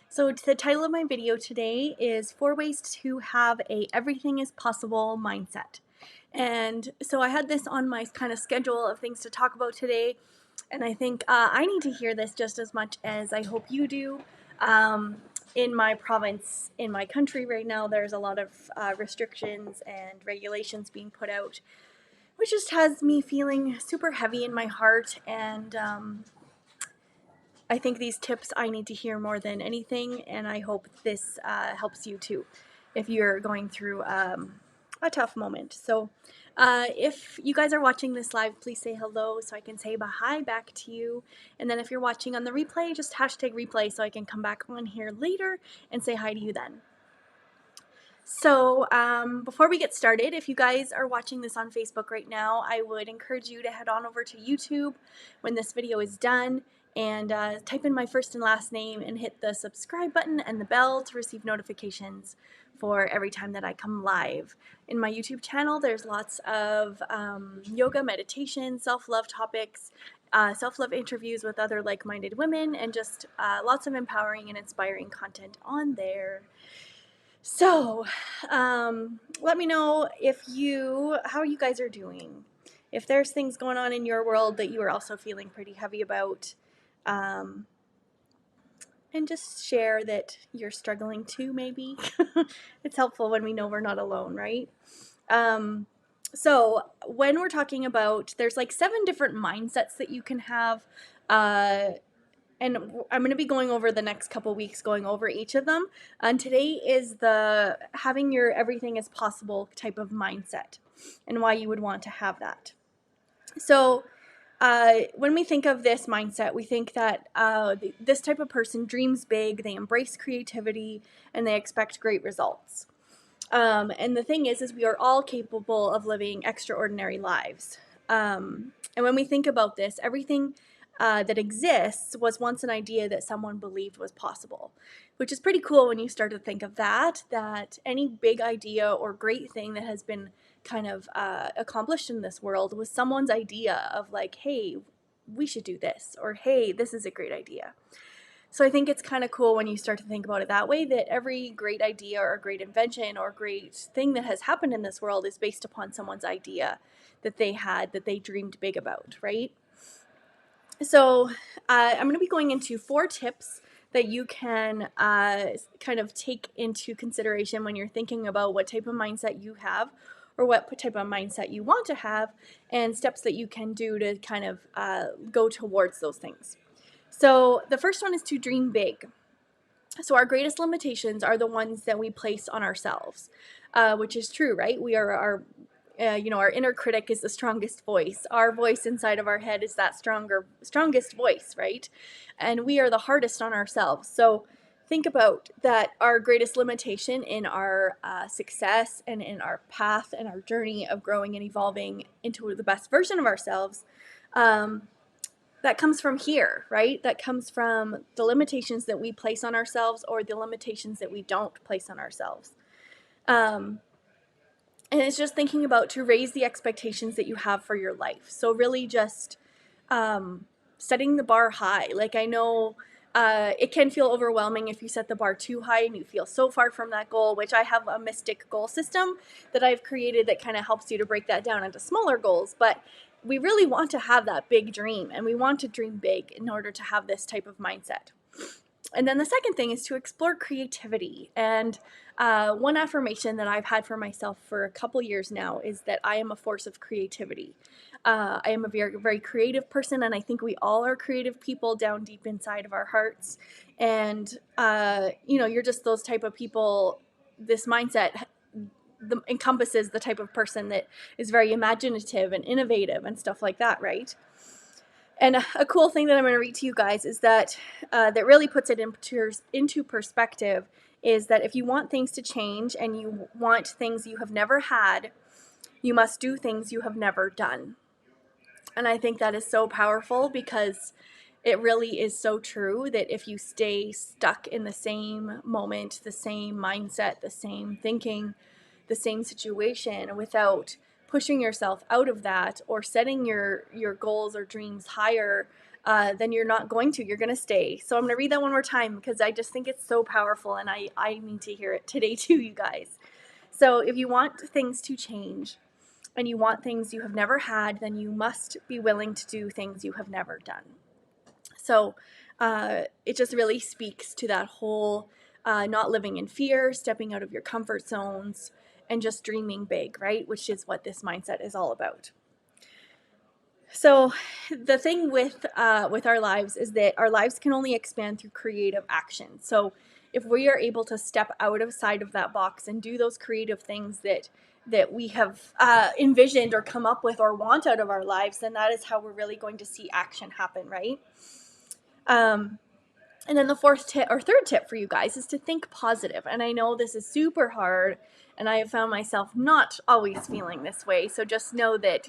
So the title of my video today is 4 ways to have a everything is possible mindset. And so I had this on my kind of schedule of things to talk about today, and I think I need to hear this just as much as I hope you do. In my province, in my country right now, there's a lot of restrictions and regulations being put out, which just has me feeling super heavy in my heart, and I think these tips I need to hear more than anything, and I hope this helps you too if you're going through a tough moment. So if you guys are watching this live, please say hello so I can say hi back to you. And then if you're watching on the replay, just hashtag replay so I can come back on here later and say hi to you then. So before we get started, if you guys are watching this on Facebook right now, I would encourage you to head on over to YouTube when this video is done and type in my first and last name and hit the subscribe button and the bell to receive notifications for every time that I come live. In my YouTube channel, there's lots of yoga, meditation, self-love topics, self-love interviews with other like-minded women, and just lots of empowering and inspiring content on there. So, let me know how you guys are doing. If there's things going on in your world that you are also feeling pretty heavy about, and just share that you're struggling too, maybe. It's helpful when we know we're not alone, right? So when we're talking about, there's like 7 different mindsets that you can have, and I'm going to be going over the next couple weeks, going over each of them. And today is the having your everything is possible type of mindset and why you would want to have that. So when we think of this mindset, we think that this type of person dreams big, they embrace creativity, and they expect great results. And the thing is we are all capable of living extraordinary lives. And when we think about this, everything that exists was once an idea that someone believed was possible, which is pretty cool when you start to think of that any big idea or great thing that has been kind of accomplished in this world was someone's idea of like, hey, we should do this, or hey, this is a great idea. So I think it's kind of cool when you start to think about it that way, that every great idea or great invention or great thing that has happened in this world is based upon someone's idea that they had, that they dreamed big about, right? So I'm going to be going into 4 tips that you can kind of take into consideration when you're thinking about what type of mindset you have or what type of mindset you want to have, and steps that you can do to kind of go towards those things. So the first one is to dream big. So our greatest limitations are the ones that we place on ourselves, which is true, right? We are our inner critic is the strongest voice. Our voice inside of our head is that strongest voice, right? And we are the hardest on ourselves. So think about that. Our greatest limitation in our success and in our path and our journey of growing and evolving into the best version of ourselves, that comes from here, right? That comes from the limitations that we place on ourselves or the limitations that we don't place on ourselves. And it's just thinking about to raise the expectations that you have for your life. So really just setting the bar high. Like, I know it can feel overwhelming if you set the bar too high and you feel so far from that goal, which I have a M.Y.S.T.I.C goal system that I've created that kind of helps you to break that down into smaller goals. But we really want to have that big dream, and we want to dream big in order to have this type of mindset. And then the second thing is to explore creativity. And one affirmation that I've had for myself for a couple years now is that I am a force of creativity. I am a very, very creative person, and I think we all are creative people down deep inside of our hearts. And, you're just those type of people. This mindset encompasses the type of person that is very imaginative and innovative and stuff like that, right? And a cool thing that I'm going to read to you guys is that really puts it into perspective, is that if you want things to change and you want things you have never had, you must do things you have never done. And I think that is so powerful, because it really is so true that if you stay stuck in the same moment, the same mindset, the same thinking, the same situation, without pushing yourself out of that or setting your goals or dreams higher, then you're not going to. You're going to stay. So I'm going to read that one more time because I just think it's so powerful, and I need to hear it today too, you guys. So if you want things to change and you want things you have never had, then you must be willing to do things you have never done. So it just really speaks to that whole not living in fear, stepping out of your comfort zones, and just dreaming big, right? Which is what this mindset is all about. So the thing with our lives is that our lives can only expand through creative action. So if we are able to step outside of that box and do those creative things that we have envisioned or come up with or want out of our lives, then that is how we're really going to see action happen, right? And then the third tip for you guys is to think positive. And I know this is super hard, and I have found myself not always feeling this way. So just know that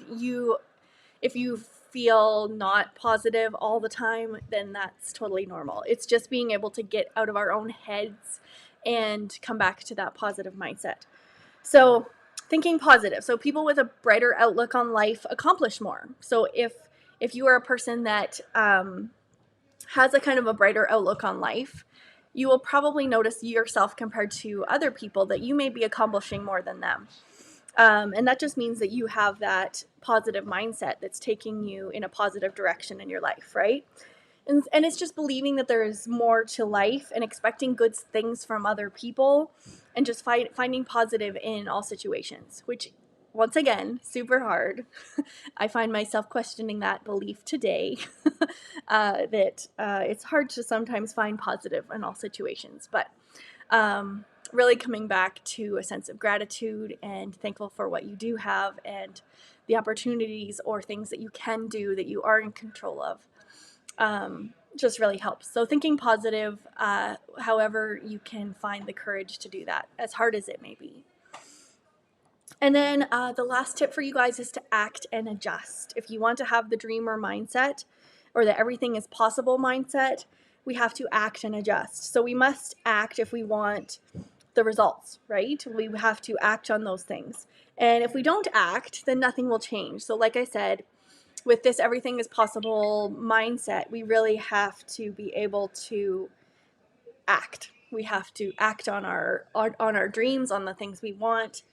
if you feel not positive all the time, then that's totally normal. It's just being able to get out of our own heads and come back to that positive mindset. So thinking positive. So people with a brighter outlook on life accomplish more. So if you are a person that has a kind of a brighter outlook on life, you will probably notice yourself compared to other people that you may be accomplishing more than them. And that just means that you have that positive mindset that's taking you in a positive direction in your life, right? And it's just believing that there is more to life and expecting good things from other people and just finding positive in all situations, which, once again, super hard. I find myself questioning that belief today, that it's hard to sometimes find positive in all situations. But really coming back to a sense of gratitude and thankful for what you do have and the opportunities or things that you can do that you are in control of, just really helps. So thinking positive, however you can find the courage to do that, as hard as it may be. And then the last tip for you guys is to act and adjust. If you want to have the dreamer mindset or the everything is possible mindset, we have to act and adjust. So we must act if we want the results, right? We have to act on those things. And if we don't act, then nothing will change. So like I said, with this everything is possible mindset, we really have to be able to act. We have to act on our dreams, on the things we want.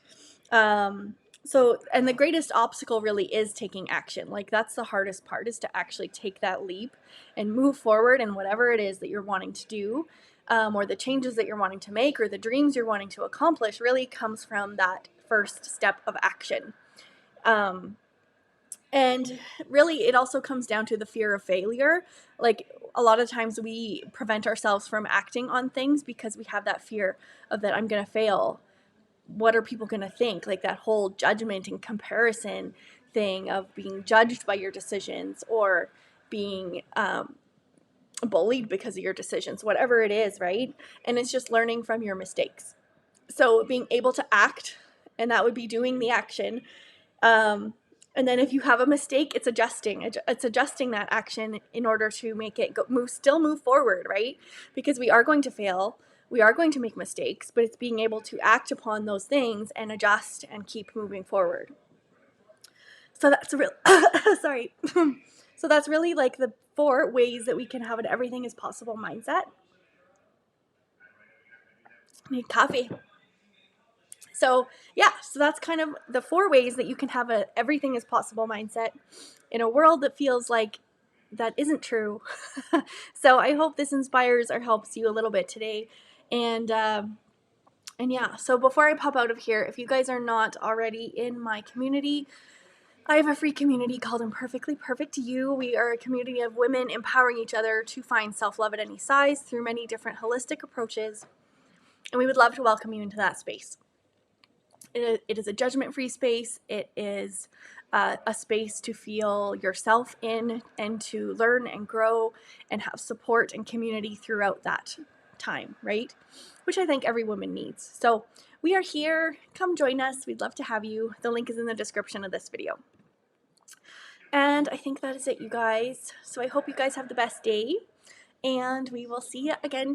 And the greatest obstacle really is taking action. Like, that's the hardest part, is to actually take that leap and move forward in whatever it is that you're wanting to do, or the changes that you're wanting to make, or the dreams you're wanting to accomplish, really comes from that first step of action. And really, it also comes down to the fear of failure. Like, a lot of times we prevent ourselves from acting on things because we have that fear of that I'm going to fail. What are people going to think? Like, that whole judgment and comparison thing of being judged by your decisions, or being bullied because of your decisions, whatever it is, right? And it's just learning from your mistakes. So being able to act, and that would be doing the action. And then if you have a mistake, it's adjusting. It's adjusting that action in order to make it still move forward, right? Because we are going to fail. We are going to make mistakes, but it's being able to act upon those things and adjust and keep moving forward. So that's sorry. So that's really like the 4 ways that we can have an everything is possible mindset. I need coffee. So that's kind of the 4 ways that you can have a everything is possible mindset in a world that feels like that isn't true. So I hope this inspires or helps you a little bit today. And so before I pop out of here, if you guys are not already in my community, I have a free community called Imperfectly Perfect You. We are a community of women empowering each other to find self-love at any size through many different holistic approaches. And we would love to welcome you into that space. It is a judgment-free space. It is a space to feel yourself in and to learn and grow and have support and community throughout that time, right? Which I think every woman needs. So we are here. Come join us. We'd love to have you. The link is in the description of this video. And I think that is it, you guys. So I hope you guys have the best day, and we will see you again